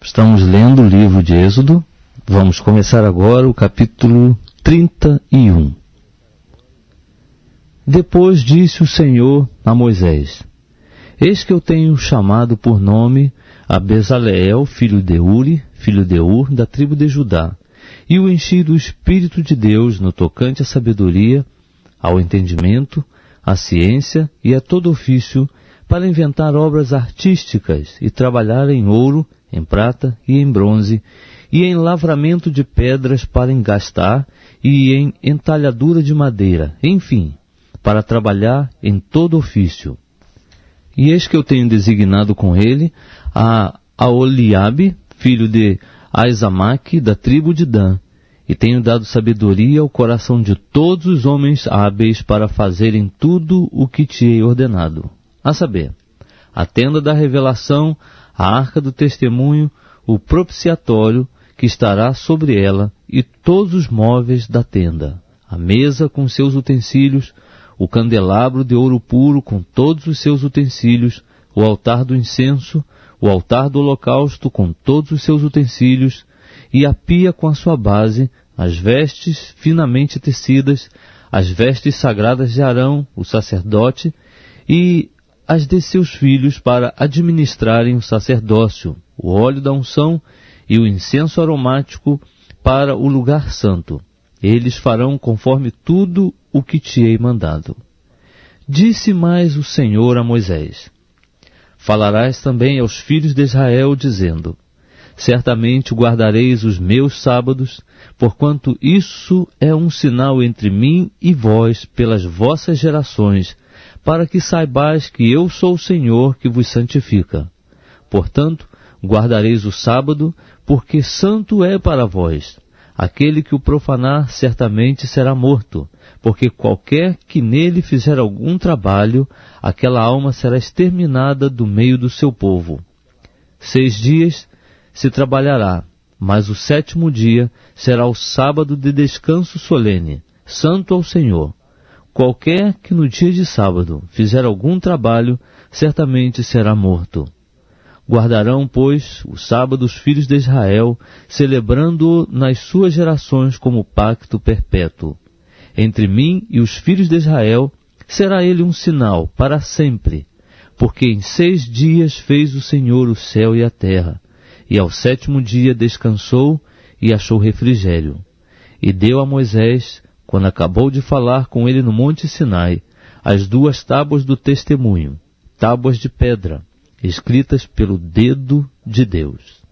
Estamos lendo o livro de Êxodo. Vamos começar agora o capítulo 31. Depois disse o Senhor a Moisés: Eis que eu tenho chamado por nome a Bezaleel, filho de Uri, filho de Ur, da tribo de Judá, e o enchi do Espírito de Deus no tocante à sabedoria, ao entendimento, à ciência e a todo ofício, para inventar obras artísticas e trabalhar em ouro, em prata e em bronze, e em lavramento de pedras para engastar e em entalhadura de madeira, enfim, para trabalhar em todo ofício. E eis que eu tenho designado com ele a Aholiabe, filho de Aizamaque, da tribo de Dan, e tenho dado sabedoria ao coração de todos os homens hábeis para fazerem tudo o que te hei ordenado, a saber, a tenda da revelação, a arca do testemunho, o propiciatório que estará sobre ela e todos os móveis da tenda, a mesa com seus utensílios, o candelabro de ouro puro com todos os seus utensílios, o altar do incenso, o altar do holocausto com todos os seus utensílios, e a pia com a sua base, as vestes finamente tecidas, as vestes sagradas de Arão, o sacerdote, e as de seus filhos para administrarem o sacerdócio, o óleo da unção e o incenso aromático para o lugar santo. Eles farão conforme tudo o que te hei mandado. Disse mais o Senhor a Moisés: Falarás também aos filhos de Israel, dizendo: Certamente guardareis os meus sábados, porquanto isso é um sinal entre mim e vós pelas vossas gerações, para que saibais que eu sou o Senhor que vos santifica. Portanto, guardareis o sábado, porque santo é para vós. Aquele que o profanar certamente será morto, porque qualquer que nele fizer algum trabalho, aquela alma será exterminada do meio do seu povo. 6 dias se trabalhará, mas o 7º dia será o sábado de descanso solene, santo ao Senhor. Qualquer que no dia de sábado fizer algum trabalho, certamente será morto. Guardarão, pois, o sábado os filhos de Israel, celebrando-o nas suas gerações como pacto perpétuo. Entre mim e os filhos de Israel será ele um sinal para sempre, porque em 6 dias fez o Senhor o céu e a terra, e ao 7º dia descansou e achou refrigério. E deu a Moisés, quando acabou de falar com ele no monte Sinai, as 2 tábuas do testemunho, tábuas de pedra, escritas pelo dedo de Deus.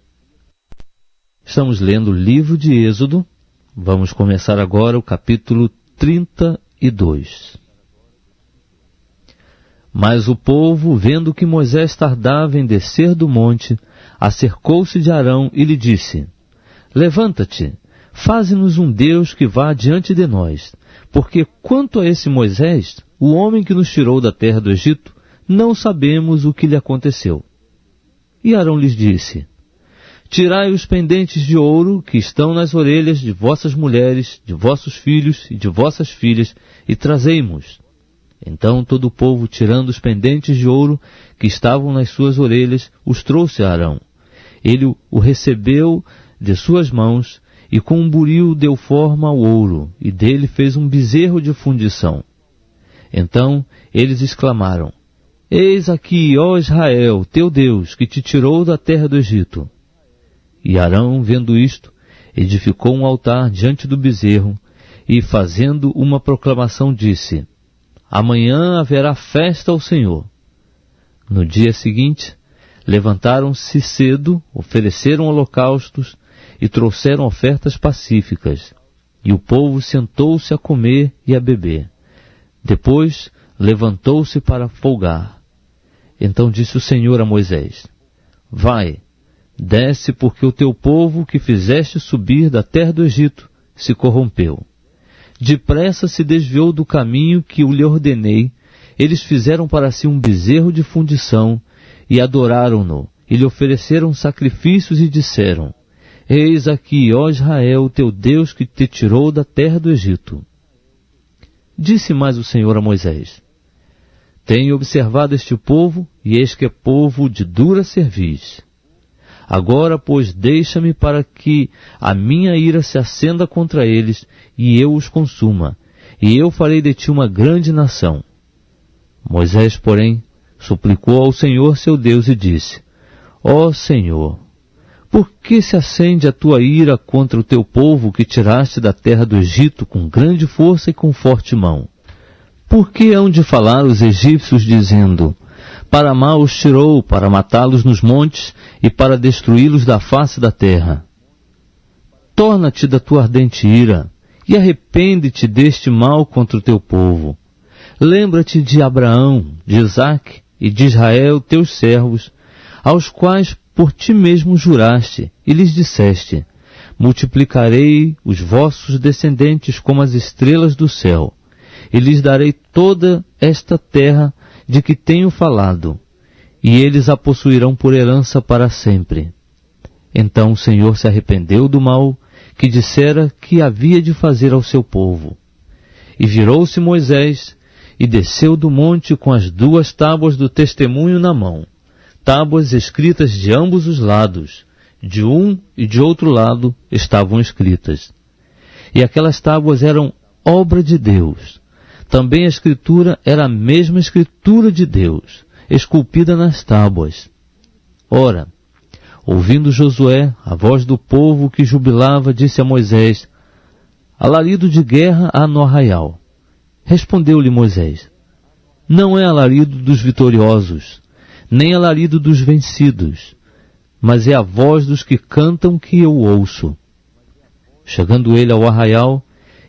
Estamos lendo o livro de Êxodo. Vamos começar agora o capítulo 32. Mas o povo, vendo que Moisés tardava em descer do monte, acercou-se de Arão e lhe disse: Levanta-te, faze-nos um Deus que vá diante de nós, porque quanto a esse Moisés, o homem que nos tirou da terra do Egito, não sabemos o que lhe aconteceu. E Arão lhes disse: Tirai os pendentes de ouro que estão nas orelhas de vossas mulheres, de vossos filhos e de vossas filhas, e trazei-mos. Então todo o povo, tirando os pendentes de ouro que estavam nas suas orelhas, os trouxe a Arão. Ele o recebeu de suas mãos, e com um buril deu forma ao ouro, e dele fez um bezerro de fundição. Então eles exclamaram: Eis aqui, ó Israel, teu Deus, que te tirou da terra do Egito. E Arão, vendo isto, edificou um altar diante do bezerro, e fazendo uma proclamação disse: Amanhã haverá festa ao Senhor. No dia seguinte, levantaram-se cedo, ofereceram holocaustos e trouxeram ofertas pacíficas. E o povo sentou-se a comer e a beber. Depois levantou-se para folgar. Então disse o Senhor a Moisés: Vai, desce, porque o teu povo que fizeste subir da terra do Egito se corrompeu. Depressa se desviou do caminho que eu lhe ordenei. Eles fizeram para si um bezerro de fundição e adoraram-no, e lhe ofereceram sacrifícios e disseram: Eis aqui, ó Israel, teu Deus que te tirou da terra do Egito. Disse mais o Senhor a Moisés: Tenho observado este povo, e eis que é povo de dura cerviz. Agora, pois, deixa-me para que a minha ira se acenda contra eles e eu os consuma, e eu farei de ti uma grande nação. Moisés, porém, suplicou ao Senhor seu Deus e disse: Ó Senhor, por que se acende a tua ira contra o teu povo que tiraste da terra do Egito com grande força e com forte mão? Por que hão de falar os egípcios dizendo: para mal os tirou, para matá-los nos montes e para destruí-los da face da terra? Torna-te da tua ardente ira e arrepende-te deste mal contra o teu povo. Lembra-te de Abraão, de Isaque e de Israel, teus servos, aos quais por ti mesmo juraste, e lhes disseste: multiplicarei os vossos descendentes como as estrelas do céu, e lhes darei toda esta terra de que tenho falado, e eles a possuirão por herança para sempre. Então o Senhor se arrependeu do mal que dissera que havia de fazer ao seu povo. E virou-se Moisés, e desceu do monte com as 2 tábuas do testemunho na mão, tábuas escritas de ambos os lados, de um e de outro lado estavam escritas. E aquelas tábuas eram obra de Deus. Também a escritura era a mesma escritura de Deus, esculpida nas tábuas. Ora, ouvindo Josué a voz do povo que jubilava, disse a Moisés: alarido de guerra há no arraial. Respondeu-lhe Moisés: não é alarido dos vitoriosos, nem alarido dos vencidos, mas é a voz dos que cantam que eu ouço. Chegando ele ao arraial,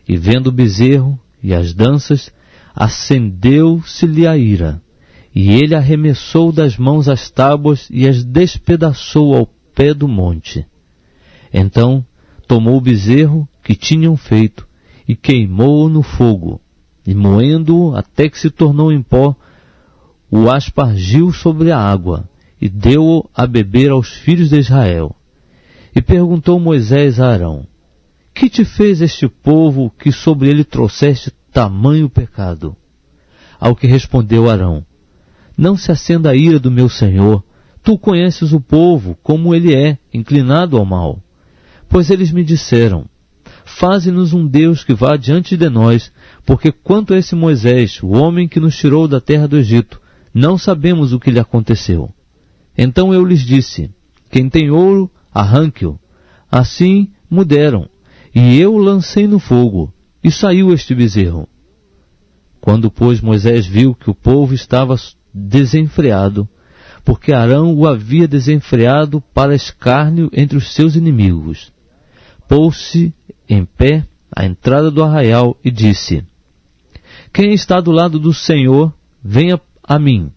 e vendo o bezerro e as danças, acendeu-se-lhe a ira, e ele arremessou das mãos as tábuas e as despedaçou ao pé do monte. Então tomou o bezerro que tinham feito e queimou-o no fogo, e moendo-o até que se tornou em pó, o aspargiu sobre a água, e deu-o a beber aos filhos de Israel. E perguntou Moisés a Arão: que te fez este povo que sobre ele trouxeste tamanho pecado? Ao que respondeu Arão: não se acenda a ira do meu senhor, tu conheces o povo, como ele é, inclinado ao mal. Pois eles me disseram: faze-nos um Deus que vá diante de nós, porque quanto a esse Moisés, o homem que nos tirou da terra do Egito, não sabemos o que lhe aconteceu. Então eu lhes disse: quem tem ouro, arranque-o. Assim me deram, e eu o lancei no fogo, e saiu este bezerro. Quando, pois, Moisés viu que o povo estava desenfreado, porque Arão o havia desenfreado para escárnio entre os seus inimigos, pôs-se em pé à entrada do arraial e disse: quem está do lado do Senhor, venha a mim.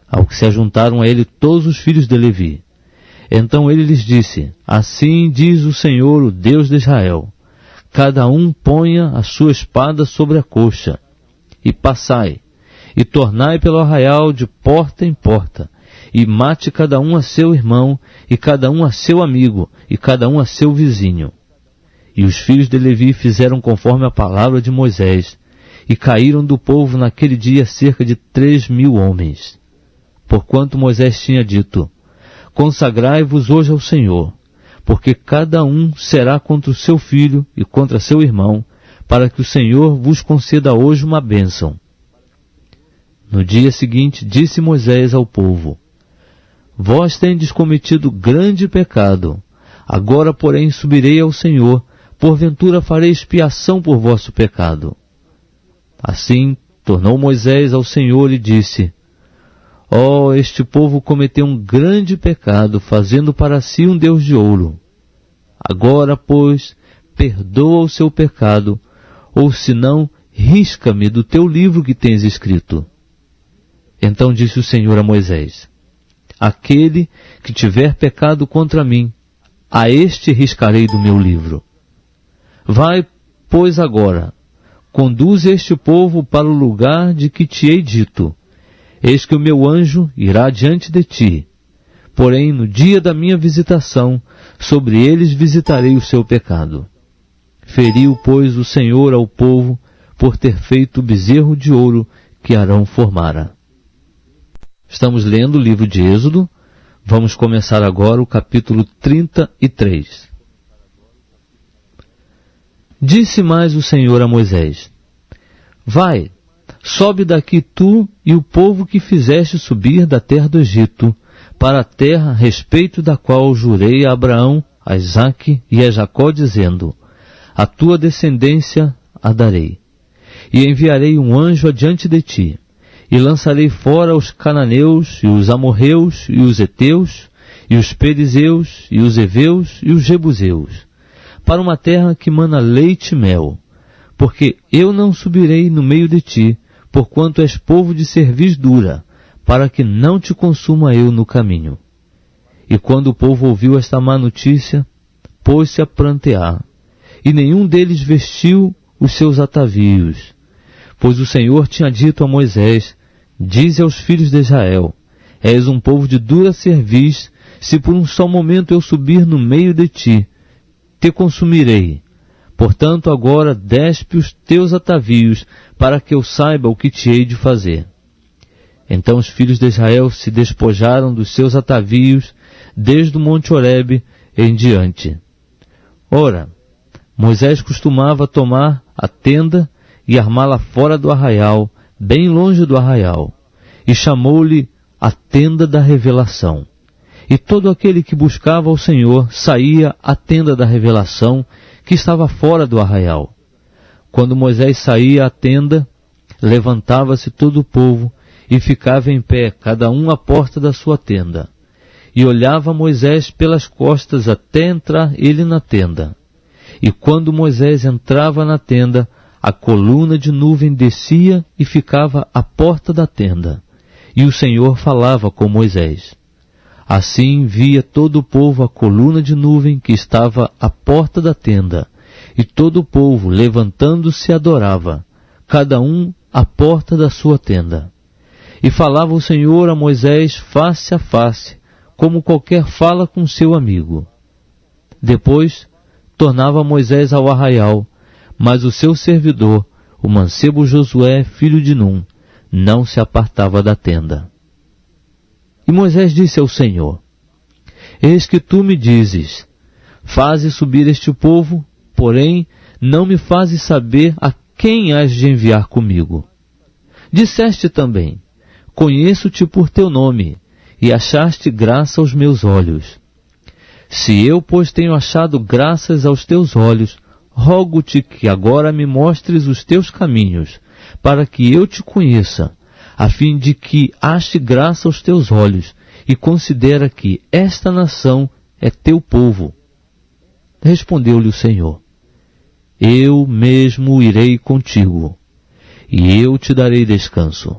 Ao que se ajuntaram a ele todos os filhos de Levi. Então ele lhes disse: assim diz o Senhor, o Deus de Israel: cada um ponha a sua espada sobre a coxa, e passai, e tornai pelo arraial de porta em porta, e mate cada um a seu irmão, e cada um a seu amigo, e cada um a seu vizinho. E os filhos de Levi fizeram conforme a palavra de Moisés, e caíram do povo naquele dia cerca de 3.000 homens. Porquanto Moisés tinha dito: consagrai-vos hoje ao Senhor, porque cada um será contra o seu filho e contra seu irmão, para que o Senhor vos conceda hoje uma bênção. No dia seguinte disse Moisés ao povo: vós tendes cometido grande pecado, agora porém subirei ao Senhor, porventura farei expiação por vosso pecado. Assim tornou Moisés ao Senhor e disse: este povo cometeu um grande pecado, fazendo para si um Deus de ouro. Agora, pois, perdoa o seu pecado, ou senão, risca-me do teu livro que tens escrito. Então disse o Senhor a Moisés: aquele que tiver pecado contra mim, a este riscarei do meu livro. Vai, pois, agora, conduz este povo para o lugar de que te hei dito. Eis que o meu anjo irá diante de ti. Porém, no dia da minha visitação, sobre eles visitarei o seu pecado. Feriu, pois, o Senhor ao povo, por ter feito o bezerro de ouro que Arão formara. Estamos lendo o livro de Êxodo, Vamos começar agora o capítulo 33. Disse mais o Senhor a Moisés: Vai, sobe daqui tu e o povo que fizeste subir da terra do Egito, para a terra a respeito da qual jurei a Abraão, a Isaque e a Jacó, dizendo: A tua descendência a darei. E enviarei um anjo adiante de ti, e lançarei fora os cananeus, e os amorreus, e os heteus, e os perizeus, e os heveus, e os jebuseus, para uma terra que mana leite e mel, porque eu não subirei no meio de ti, porquanto és povo de cerviz dura, para que não te consuma eu no caminho. E quando o povo ouviu esta má notícia, pôs-se a prantear, e nenhum deles vestiu os seus atavios, pois o Senhor tinha dito a Moisés: Dize aos filhos de Israel: És um povo de dura cerviz, se por um só momento eu subir no meio de ti, te consumirei. Portanto, agora despe os teus atavios, para que eu saiba o que te hei de fazer. Então os filhos de Israel se despojaram dos seus atavios, desde o monte Horebe em diante. Ora, Moisés costumava tomar a tenda e armá-la fora do arraial, bem longe do arraial, e chamou-lhe a tenda da revelação. E todo aquele que buscava o Senhor saía à tenda da revelação, que estava fora do arraial. Quando Moisés saía à tenda, levantava-se todo o povo e ficava em pé, cada um à porta da sua tenda. E olhava Moisés pelas costas até entrar ele na tenda. E quando Moisés entrava na tenda, a coluna de nuvem descia e ficava à porta da tenda. E o Senhor falava com Moisés. Assim via todo o povo a coluna de nuvem que estava à porta da tenda, e todo o povo, levantando-se, adorava, cada um à porta da sua tenda. E falava o Senhor a Moisés face a face, como qualquer fala com seu amigo. Depois, tornava Moisés ao arraial, mas o seu servidor, o mancebo Josué, filho de Num, não se apartava da tenda. E Moisés disse ao Senhor: Eis que tu me dizes: Faze subir este povo, porém não me fazes saber a quem hás de enviar comigo. Disseste também: Conheço-te por teu nome, e achaste graça aos meus olhos. Se eu, pois, tenho achado graças aos teus olhos, rogo-te que agora me mostres os teus caminhos, para que eu te conheça, a fim de que ache graça aos teus olhos, e considera que esta nação é teu povo. Respondeu-lhe o Senhor: Eu mesmo irei contigo, e eu te darei descanso.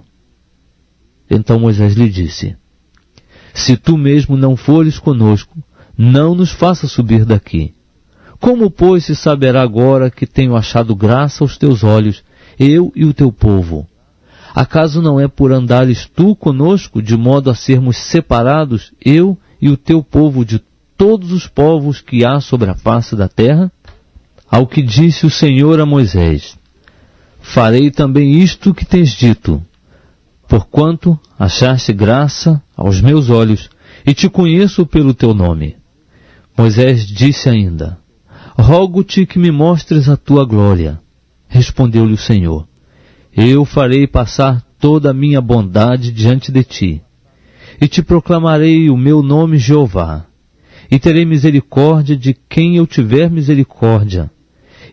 Então Moisés lhe disse: Se tu mesmo não fores conosco, não nos faça subir daqui. Como, pois, se saberá agora que tenho achado graça aos teus olhos, eu e o teu povo? Acaso não é por andares tu conosco, de modo a sermos separados, eu e o teu povo, de todos os povos que há sobre a face da terra? Ao que disse o Senhor a Moisés: Farei também isto que tens dito, porquanto achaste graça aos meus olhos, e te conheço pelo teu nome. Moisés disse ainda: Rogo-te que me mostres a tua glória. Respondeu-lhe o Senhor: Eu farei passar toda a minha bondade diante de ti, e te proclamarei o meu nome Jeová, e terei misericórdia de quem eu tiver misericórdia,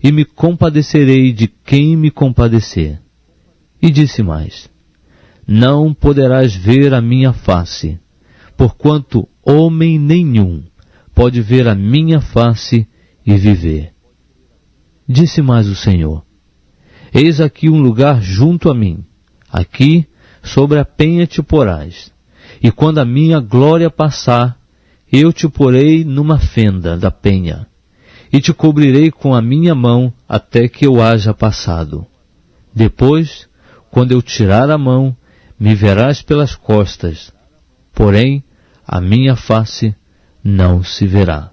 e me compadecerei de quem me compadecer. E disse mais: Não poderás ver a minha face, porquanto homem nenhum pode ver a minha face e viver. Disse mais o Senhor: Eis aqui um lugar junto a mim, aqui sobre a penha te porás, e quando a minha glória passar, eu te porei numa fenda da penha, e te cobrirei com a minha mão até que eu haja passado. Depois, quando eu tirar a mão, me verás pelas costas, porém a minha face não se verá.